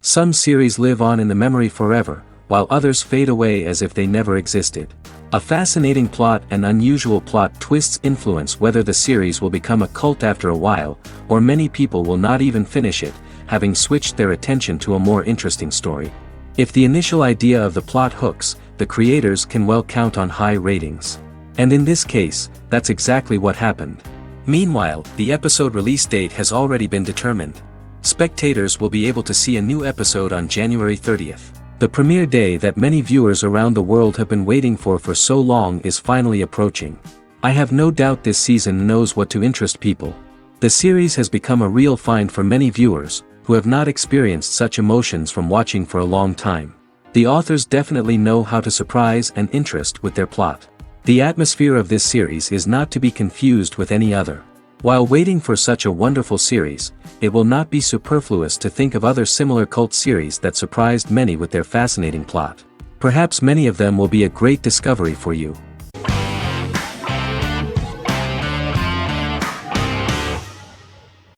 Some series live on in the memory forever, while others fade away as if they never existed. A fascinating plot and unusual plot twists influence whether the series will become a cult after a while, or many people will not even finish it, having switched their attention to a more interesting story. If the initial idea of the plot hooks, the creators can well count on high ratings. And in this case, that's exactly what happened. Meanwhile, the episode release date has already been determined. Spectators will be able to see a new episode on January 30th. The premiere day that many viewers around the world have been waiting for so long is finally approaching. I have no doubt this season knows what to interest people. The series has become a real find for many viewers, who have not experienced such emotions from watching for a long time. The authors definitely know how to surprise and interest with their plot. The atmosphere of this series is not to be confused with any other. While waiting for such a wonderful series, it will not be superfluous to think of other similar cult series that surprised many with their fascinating plot. Perhaps many of them will be a great discovery for you.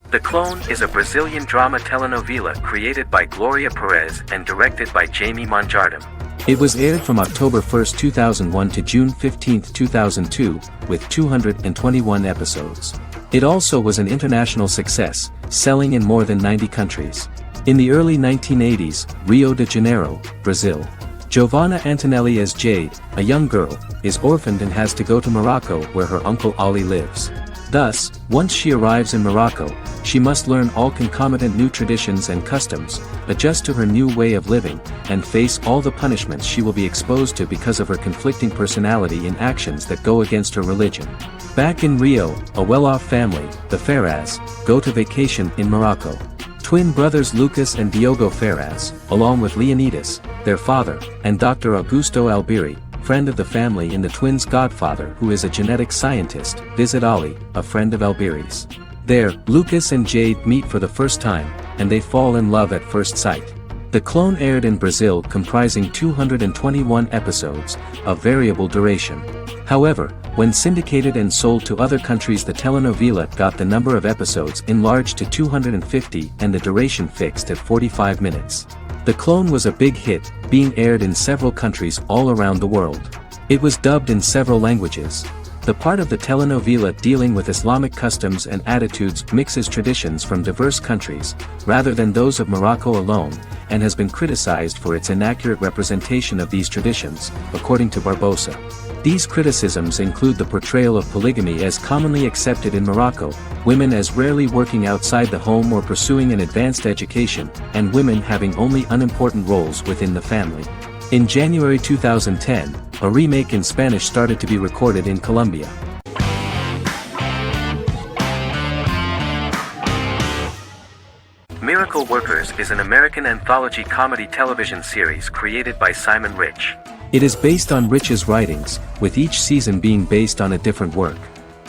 The Clone is a Brazilian drama telenovela created by Gloria Perez and directed by Jamie Monjardim. It was aired from October 1, 2001 to June 15, 2002, with 221 episodes. It also was an international success, selling in more than 90 countries. In the early 1980s, Rio de Janeiro, Brazil. Giovanna Antonelli as Jade, a young girl, is orphaned and has to go to Morocco where her uncle Ali lives. Thus, once she arrives in Morocco, she must learn all concomitant new traditions and customs, adjust to her new way of living, and face all the punishments she will be exposed to because of her conflicting personality in actions that go against her religion. Back in Rio, a well-off family, the Ferraz, go to vacation in Morocco. Twin brothers Lucas and Diogo Ferraz, along with Leonidas, their father, and Dr. Augusto Albiri, friend of the family and the twins' godfather who is a genetic scientist, visit Ali, a friend of Albiri's. There, Lucas and Jade meet for the first time, and they fall in love at first sight. The Clone aired in Brazil comprising 221 episodes, of variable duration. However, when syndicated and sold to other countries, the telenovela got the number of episodes enlarged to 250 and the duration fixed at 45 minutes. The Clone was a big hit, being aired in several countries all around the world. It was dubbed in several languages. The part of the telenovela dealing with Islamic customs and attitudes mixes traditions from diverse countries, rather than those of Morocco alone, and has been criticized for its inaccurate representation of these traditions, according to Barbosa. These criticisms include the portrayal of polygamy as commonly accepted in Morocco, women as rarely working outside the home or pursuing an advanced education, and women having only unimportant roles within the family. In January 2010, a remake in Spanish started to be recorded in Colombia. Miracle Workers is an American anthology comedy television series created by Simon Rich. It is based on Rich's writings, with each season being based on a different work.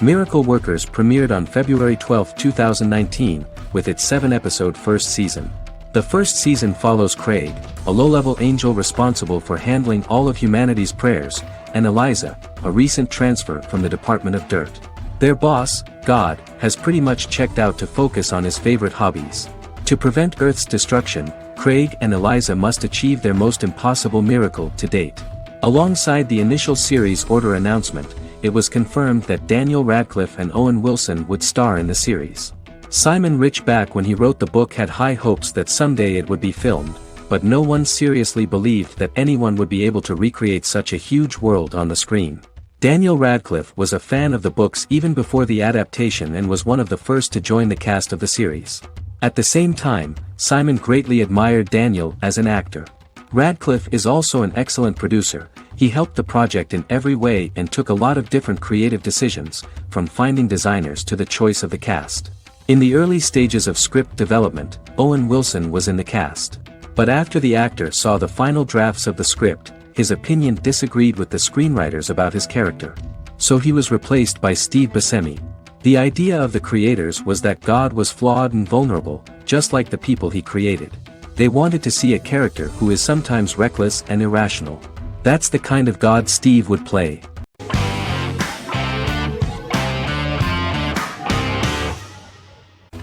Miracle Workers premiered on February 12, 2019, with its 7-episode first season. The first season follows Craig, a low-level angel responsible for handling all of humanity's prayers, and Eliza, a recent transfer from the Department of Dirt. Their boss, God, has pretty much checked out to focus on his favorite hobbies. To prevent Earth's destruction, Craig and Eliza must achieve their most impossible miracle to date. Alongside the initial series order announcement, it was confirmed that Daniel Radcliffe and Owen Wilson would star in the series. Simon Rich, back when he wrote the book, had high hopes that someday it would be filmed, but no one seriously believed that anyone would be able to recreate such a huge world on the screen. Daniel Radcliffe was a fan of the books even before the adaptation and was one of the first to join the cast of the series. At the same time, Simon greatly admired Daniel as an actor. Radcliffe is also an excellent producer. He helped the project in every way and took a lot of different creative decisions, from finding designers to the choice of the cast. In the early stages of script development, Owen Wilson was in the cast. But after the actor saw the final drafts of the script, his opinion disagreed with the screenwriters about his character. So he was replaced by Steve Buscemi. The idea of the creators was that God was flawed and vulnerable, just like the people he created. They wanted to see a character who is sometimes reckless and irrational. That's the kind of God Steve would play.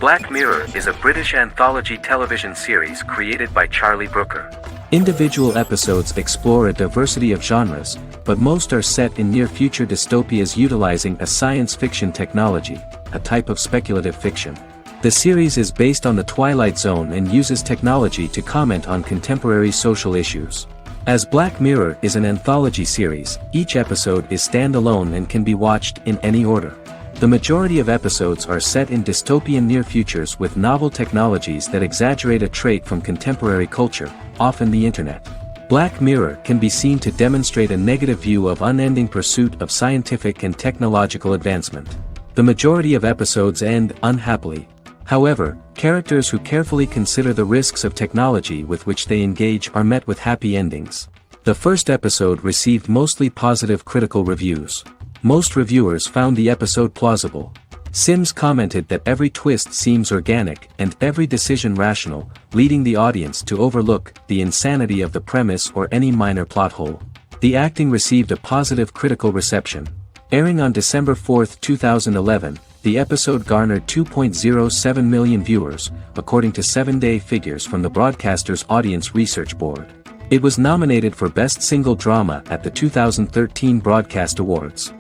Black Mirror is a British anthology television series created by Charlie Brooker. Individual episodes explore a diversity of genres, but most are set in near-future dystopias utilizing a science fiction technology, a type of speculative fiction. The series is based on the Twilight Zone and uses technology to comment on contemporary social issues. As Black Mirror is an anthology series, each episode is standalone and can be watched in any order. The majority of episodes are set in dystopian near futures with novel technologies that exaggerate a trait from contemporary culture, often the internet. Black Mirror can be seen to demonstrate a negative view of unending pursuit of scientific and technological advancement. The majority of episodes end unhappily. However, characters who carefully consider the risks of technology with which they engage are met with happy endings. The first episode received mostly positive critical reviews. Most reviewers found the episode plausible. Sims commented that every twist seems organic and every decision rational, leading the audience to overlook the insanity of the premise or any minor plot hole. The acting received a positive critical reception. Airing on December 4, 2011, the episode garnered 2.07 million viewers, according to 7-day figures from the broadcaster's Audience Research Board. It was nominated for Best Single Drama at the 2013 Broadcast Awards.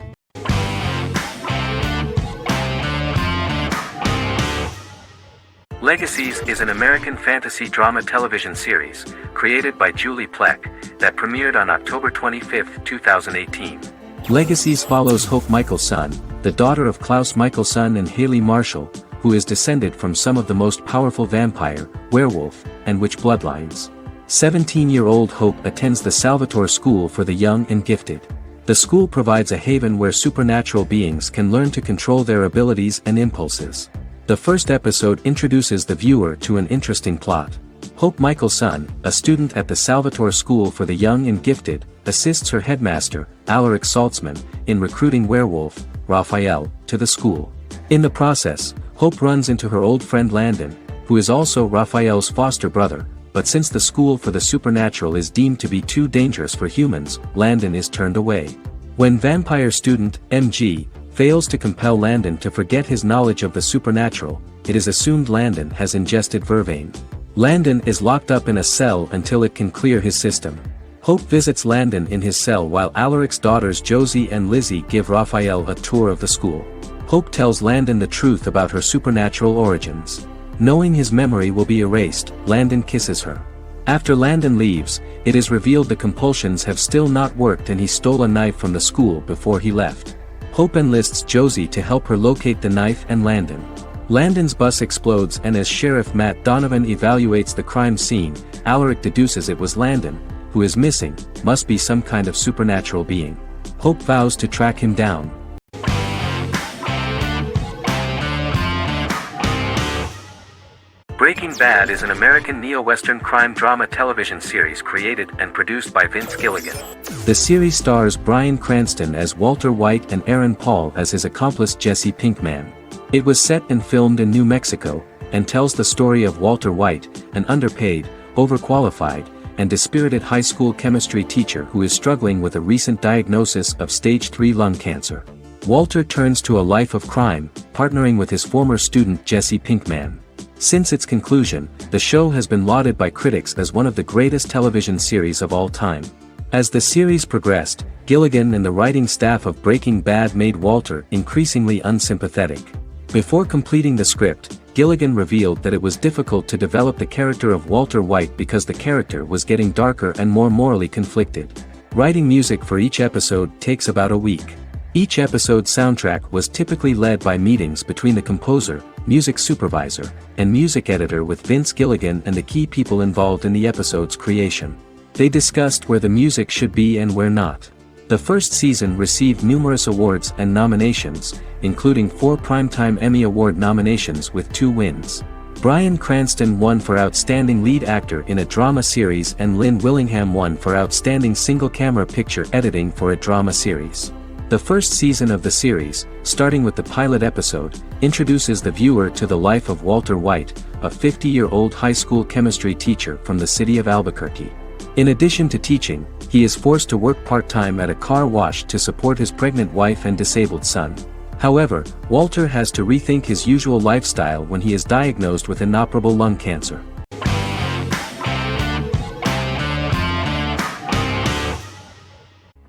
Legacies is an American fantasy drama television series, created by Julie Plec, that premiered on October 25, 2018. Legacies follows Hope Michelson, the daughter of Klaus Michelson and Haley Marshall, who is descended from some of the most powerful vampire, werewolf, and witch bloodlines. 17-year-old Hope attends the Salvatore School for the Young and Gifted. The school provides a haven where supernatural beings can learn to control their abilities and impulses. The first episode introduces the viewer to an interesting plot. Hope Michelson, a student at the Salvatore School for the Young and Gifted, assists her headmaster, Alaric Saltzman, in recruiting werewolf, Raphael, to the school. In the process, Hope runs into her old friend Landon, who is also Raphael's foster brother, but since the school for the supernatural is deemed to be too dangerous for humans, Landon is turned away. When vampire student, MG, fails to compel Landon to forget his knowledge of the supernatural, it is assumed Landon has ingested vervain. Landon is locked up in a cell until it can clear his system. Hope visits Landon in his cell while Alaric's daughters Josie and Lizzie give Raphael a tour of the school. Hope tells Landon the truth about her supernatural origins. Knowing his memory will be erased, Landon kisses her. After Landon leaves, it is revealed the compulsions have still not worked and he stole a knife from the school before he left. Hope enlists Josie to help her locate the knife and Landon. Landon's bus explodes and as Sheriff Matt Donovan evaluates the crime scene, Alaric deduces it was Landon, who is missing, must be some kind of supernatural being. Hope vows to track him down. Breaking Bad is an American neo-Western crime drama television series created and produced by Vince Gilligan. The series stars Bryan Cranston as Walter White and Aaron Paul as his accomplice Jesse Pinkman. It was set and filmed in New Mexico, and tells the story of Walter White, an underpaid, overqualified, and dispirited high school chemistry teacher who is struggling with a recent diagnosis of stage 3 lung cancer. Walter turns to a life of crime, partnering with his former student Jesse Pinkman. Since its conclusion, the show has been lauded by critics as one of the greatest television series of all time. As the series progressed, Gilligan and the writing staff of Breaking Bad made Walter increasingly unsympathetic. Before completing the script, Gilligan revealed that it was difficult to develop the character of Walter White because the character was getting darker and more morally conflicted. Writing music for each episode takes about a week. Each episode's soundtrack was typically led by meetings between the composer, music supervisor, and music editor with Vince Gilligan and the key people involved in the episode's creation. They discussed where the music should be and where not. The first season received numerous awards and nominations, including 4 Primetime Emmy Award nominations with 2 wins. Bryan Cranston won for Outstanding Lead Actor in a Drama Series and Lynn Willingham won for Outstanding Single-Camera Picture Editing for a Drama Series. The first season of the series, starting with the pilot episode, introduces the viewer to the life of Walter White, a 50-year-old high school chemistry teacher from the city of Albuquerque. In addition to teaching, he is forced to work part-time at a car wash to support his pregnant wife and disabled son. However, Walter has to rethink his usual lifestyle when he is diagnosed with inoperable lung cancer.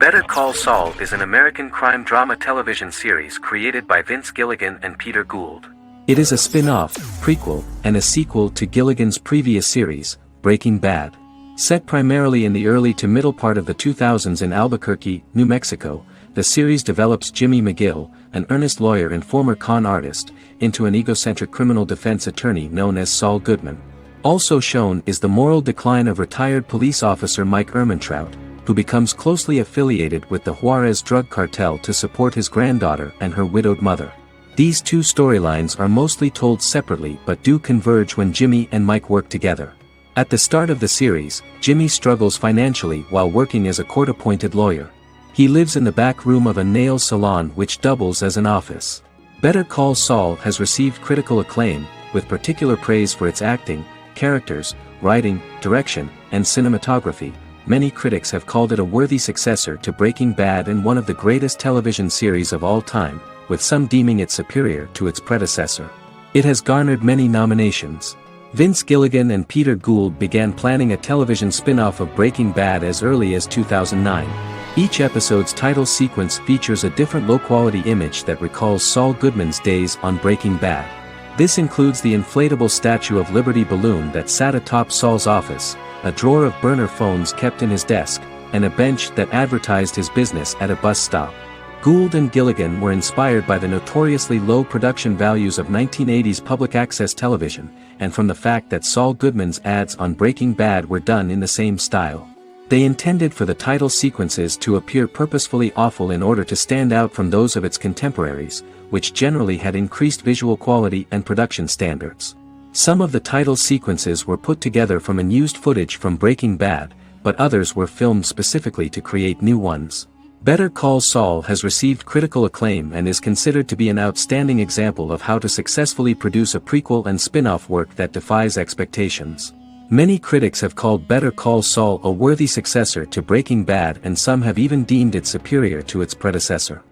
Better Call Saul is an American crime drama television series created by Vince Gilligan and Peter Gould. It is a spin-off, prequel, and a sequel to Gilligan's previous series, Breaking Bad. Set primarily in the early to middle part of the 2000s in Albuquerque, New Mexico, the series develops Jimmy McGill, an earnest lawyer and former con artist, into an egocentric criminal defense attorney known as Saul Goodman. Also shown is the moral decline of retired police officer Mike Ehrmantraut, who becomes closely affiliated with the Juarez drug cartel to support his granddaughter and her widowed mother. These two storylines are mostly told separately but do converge when Jimmy and Mike work together. At the start of the series, Jimmy struggles financially while working as a court-appointed lawyer. He lives in the back room of a nail salon which doubles as an office. Better Call Saul has received critical acclaim, with particular praise for its acting, characters, writing, direction, and cinematography. Many critics have called it a worthy successor to Breaking Bad and one of the greatest television series of all time, with some deeming it superior to its predecessor. It has garnered many nominations. Vince Gilligan and Peter Gould began planning a television spin-off of Breaking Bad as early as 2009. Each episode's title sequence features a different low-quality image that recalls Saul Goodman's days on Breaking Bad. This includes the inflatable Statue of Liberty balloon that sat atop Saul's office, a drawer of burner phones kept in his desk, and a bench that advertised his business at a bus stop. Gould and Gilligan were inspired by the notoriously low production values of 1980s public access television, and from the fact that Saul Goodman's ads on Breaking Bad were done in the same style. They intended for the title sequences to appear purposefully awful in order to stand out from those of its contemporaries, which generally had increased visual quality and production standards. Some of the title sequences were put together from unused footage from Breaking Bad, but others were filmed specifically to create new ones. Better Call Saul has received critical acclaim and is considered to be an outstanding example of how to successfully produce a prequel and spin-off work that defies expectations. Many critics have called Better Call Saul a worthy successor to Breaking Bad, and some have even deemed it superior to its predecessor.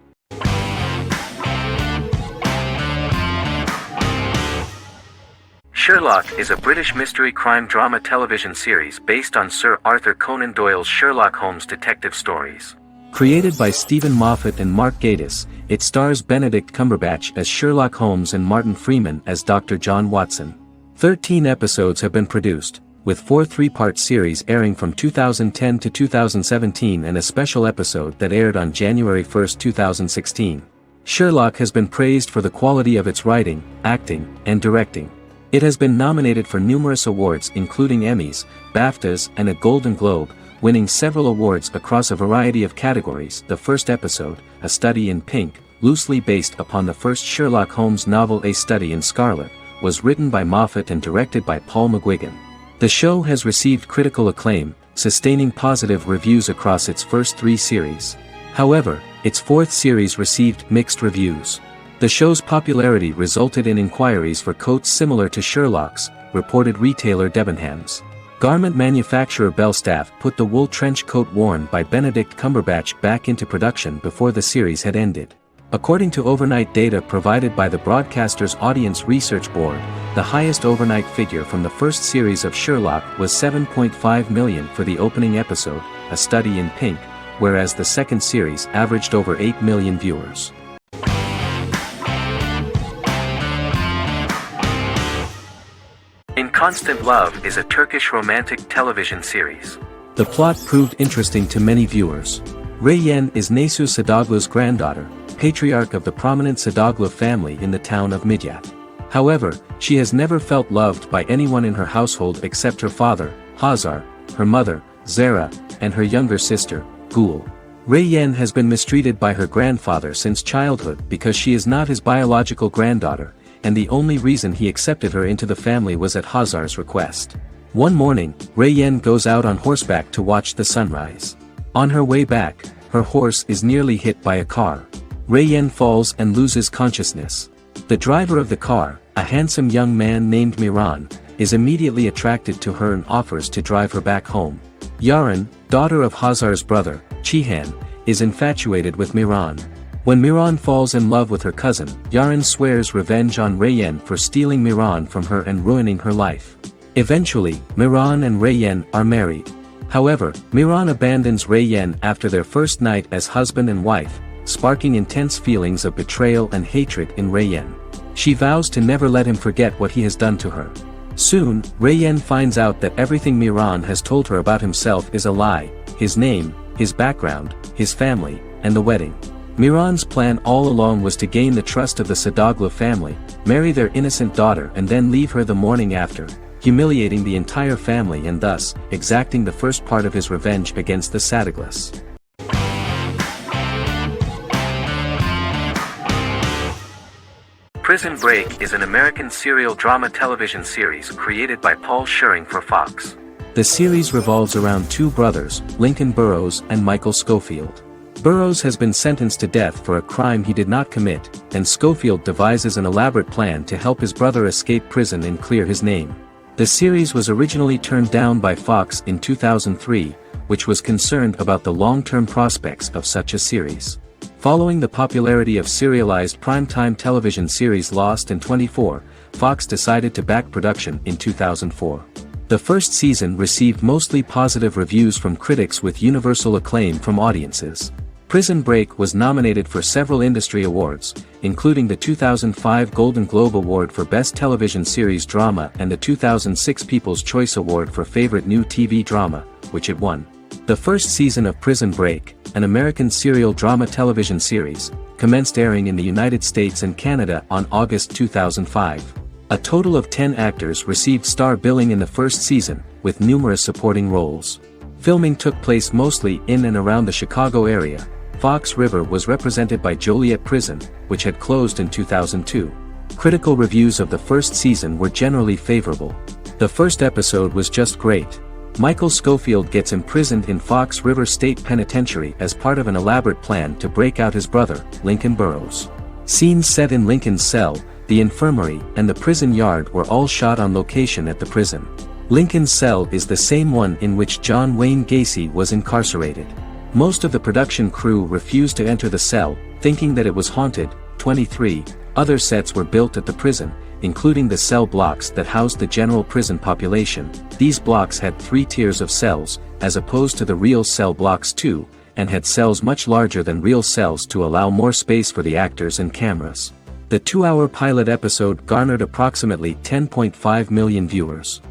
Sherlock is a British mystery crime drama television series based on Sir Arthur Conan Doyle's Sherlock Holmes detective stories. Created by Stephen Moffat and Mark Gatiss, it stars Benedict Cumberbatch as Sherlock Holmes and Martin Freeman as Dr. John Watson. 13 episodes have been produced, with 4 three-part series airing from 2010 to 2017 and a special episode that aired on January 1, 2016. Sherlock has been praised for the quality of its writing, acting, and directing. It has been nominated for numerous awards including Emmys, BAFTAs, and a Golden Globe, winning several awards across a variety of categories. The first episode, A Study in Pink, loosely based upon the first Sherlock Holmes novel A Study in Scarlet, was written by Moffat and directed by Paul McGuigan. The show has received critical acclaim, sustaining positive reviews across its first 3 series. However, its 4th series received mixed reviews. The show's popularity resulted in inquiries for coats similar to Sherlock's, reported retailer Debenhams. Garment manufacturer Belstaff put the wool trench coat worn by Benedict Cumberbatch back into production before the series had ended. According to overnight data provided by the broadcaster's Audience Research Board, the highest overnight figure from the first series of Sherlock was 7.5 million for the opening episode, A Study in Pink, whereas the second series averaged over 8 million viewers. In Constant Love is a Turkish romantic television series. The plot proved interesting to many viewers. Reyyen is Nesu Sadoglu's granddaughter, patriarch of the prominent Sadoglu family in the town of Midyat. However, she has never felt loved by anyone in her household except her father, Hazar, her mother, Zara, and her younger sister, Gul. Reyyen has been mistreated by her grandfather since childhood because she is not his biological granddaughter, and the only reason he accepted her into the family was at Hazar's request. One morning, Reyyen goes out on horseback to watch the sunrise. On her way back, her horse is nearly hit by a car. Reyyen falls and loses consciousness. The driver of the car, a handsome young man named Miran, is immediately attracted to her and offers to drive her back home. Yaren, daughter of Hazar's brother, Chihan, is infatuated with Miran. When Miran falls in love with her cousin, Yaren swears revenge on Rayyan for stealing Miran from her and ruining her life. Eventually, Miran and Rayyan are married. However, Miran abandons Rayyan after their first night as husband and wife, sparking intense feelings of betrayal and hatred in Rayyan. She vows to never let him forget what he has done to her. Soon, Rayyan finds out that everything Miran has told her about himself is a lie: his name, his background, his family, and the wedding. Miran's plan all along was to gain the trust of the Sadoglu family, marry their innocent daughter and then leave her the morning after, humiliating the entire family and thus, exacting the first part of his revenge against the Sadoglas. Prison Break is an American serial drama television series created by Paul Schering for Fox. The series revolves around two brothers, Lincoln Burrows and Michael Schofield. Burrows has been sentenced to death for a crime he did not commit, and Schofield devises an elaborate plan to help his brother escape prison and clear his name. The series was originally turned down by Fox in 2003, which was concerned about the long-term prospects of such a series. Following the popularity of serialized primetime television series Lost and 24, Fox decided to back production in 2004. The first season received mostly positive reviews from critics with universal acclaim from audiences. Prison Break was nominated for several industry awards, including the 2005 Golden Globe Award for Best Television Series Drama and the 2006 People's Choice Award for Favorite New TV Drama, which it won. The first season of Prison Break, an American serial drama television series, commenced airing in the United States and Canada on August 2005. A total of 10 actors received star billing in the first season, with numerous supporting roles. Filming took place mostly in and around the Chicago area. Fox River was represented by Joliet Prison, which had closed in 2002. Critical reviews of the first season were generally favorable. The first episode was just great. Michael Schofield gets imprisoned in Fox River State Penitentiary as part of an elaborate plan to break out his brother, Lincoln Burrows. Scenes set in Lincoln's cell, the infirmary, and the prison yard were all shot on location at the prison. Lincoln's cell is the same one in which John Wayne Gacy was incarcerated. Most of the production crew refused to enter the cell, thinking that it was haunted. 23 other sets were built at the prison, including the cell blocks that housed the general prison population. These blocks had 3 tiers of cells, as opposed to the real cell blocks 2, and had cells much larger than real cells to allow more space for the actors and cameras. The 2-hour pilot episode garnered approximately 10.5 million viewers.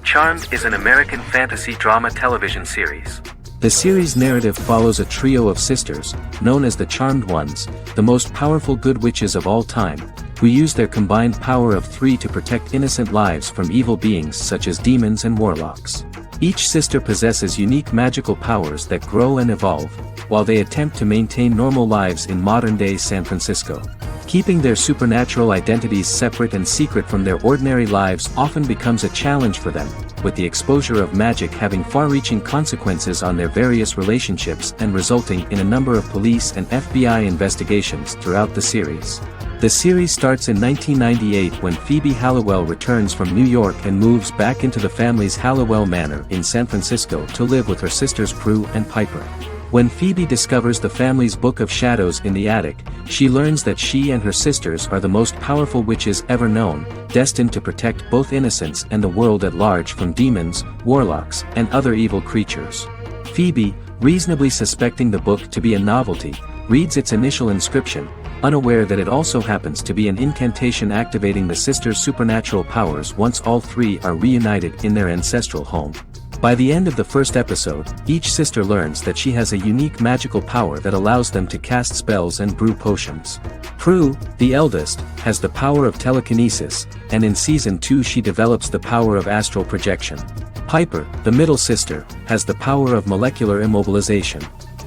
Charmed is an American fantasy drama television series. The series' narrative follows a trio of sisters, known as the Charmed Ones, the most powerful good witches of all time, who use their combined power of 3 to protect innocent lives from evil beings such as demons and warlocks. Each sister possesses unique magical powers that grow and evolve, while they attempt to maintain normal lives in modern-day San Francisco. Keeping their supernatural identities separate and secret from their ordinary lives often becomes a challenge for them, with the exposure of magic having far-reaching consequences on their various relationships and resulting in a number of police and FBI investigations throughout the series. The series starts in 1998 when Phoebe Halliwell returns from New York and moves back into the family's Halliwell Manor in San Francisco to live with her sisters Prue and Piper. When Phoebe discovers the family's Book of Shadows in the attic, she learns that she and her sisters are the most powerful witches ever known, destined to protect both innocents and the world at large from demons, warlocks, and other evil creatures. Phoebe, reasonably suspecting the book to be a novelty, reads its initial inscription, unaware that it also happens to be an incantation activating the sisters' supernatural powers once all 3 are reunited in their ancestral home. By the end of the first episode, each sister learns that she has a unique magical power that allows them to cast spells and brew potions. Prue, the eldest, has the power of telekinesis, and in Season 2 she develops the power of astral projection. Piper, the middle sister, has the power of molecular immobilization.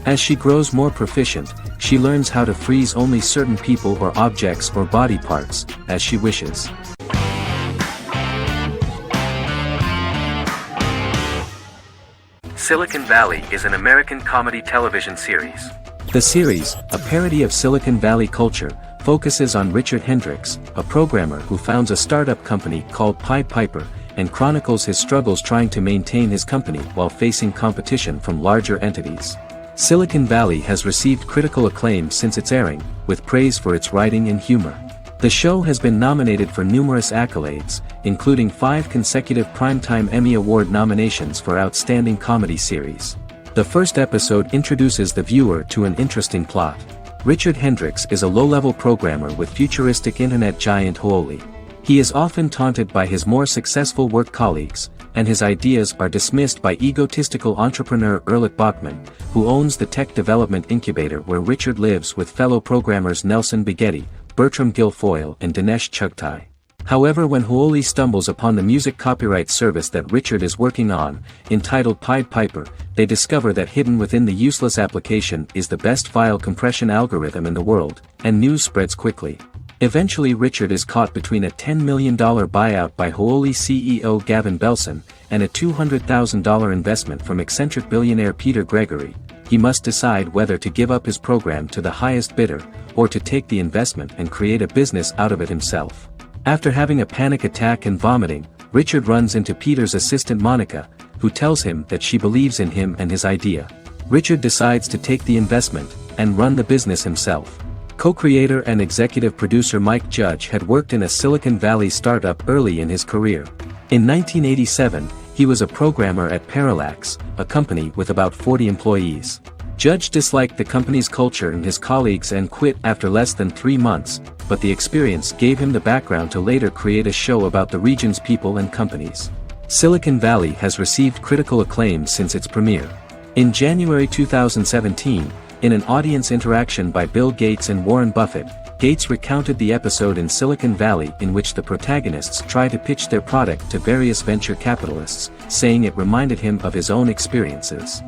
As she grows more proficient, she learns how to freeze only certain people or objects or body parts, as she wishes. Silicon Valley is an American comedy television series. The series, a parody of Silicon Valley culture, focuses on Richard Hendricks, a programmer who founds a startup company called Pied Piper, and chronicles his struggles trying to maintain his company while facing competition from larger entities. Silicon Valley has received critical acclaim since its airing, with praise for its writing and humor. The show has been nominated for numerous accolades, including 5 consecutive Primetime Emmy Award nominations for Outstanding Comedy Series. The first episode introduces the viewer to an interesting plot. Richard Hendricks is a low-level programmer with futuristic internet giant Huoli. He is often taunted by his more successful work colleagues, and his ideas are dismissed by egotistical entrepreneur Erlich Bachman, who owns the tech development incubator where Richard lives with fellow programmers Nelson Bigetti, Bertram Guilfoyle and Dinesh Chugtai. However, when Huoli stumbles upon the music copyright service that Richard is working on, entitled Pied Piper, they discover that hidden within the useless application is the best file compression algorithm in the world, and news spreads quickly. Eventually Richard is caught between a $10 million buyout by Huoli CEO Gavin Belson, and a $200,000 investment from eccentric billionaire Peter Gregory. He must decide whether to give up his program to the highest bidder, or to take the investment and create a business out of it himself. After having a panic attack and vomiting, Richard runs into Peter's assistant Monica, who tells him that she believes in him and his idea. Richard decides to take the investment, and run the business himself. Co-creator and executive producer Mike Judge had worked in a Silicon Valley startup early in his career. In 1987, he was a programmer at Parallax, a company with about 40 employees. Judge disliked the company's culture and his colleagues and quit after less than 3 months, but the experience gave him the background to later create a show about the region's people and companies. Silicon Valley has received critical acclaim since its premiere. In January 2017, in an audience interaction by Bill Gates and Warren Buffett, Gates recounted the episode in Silicon Valley in which the protagonists try to pitch their product to various venture capitalists, saying it reminded him of his own experiences.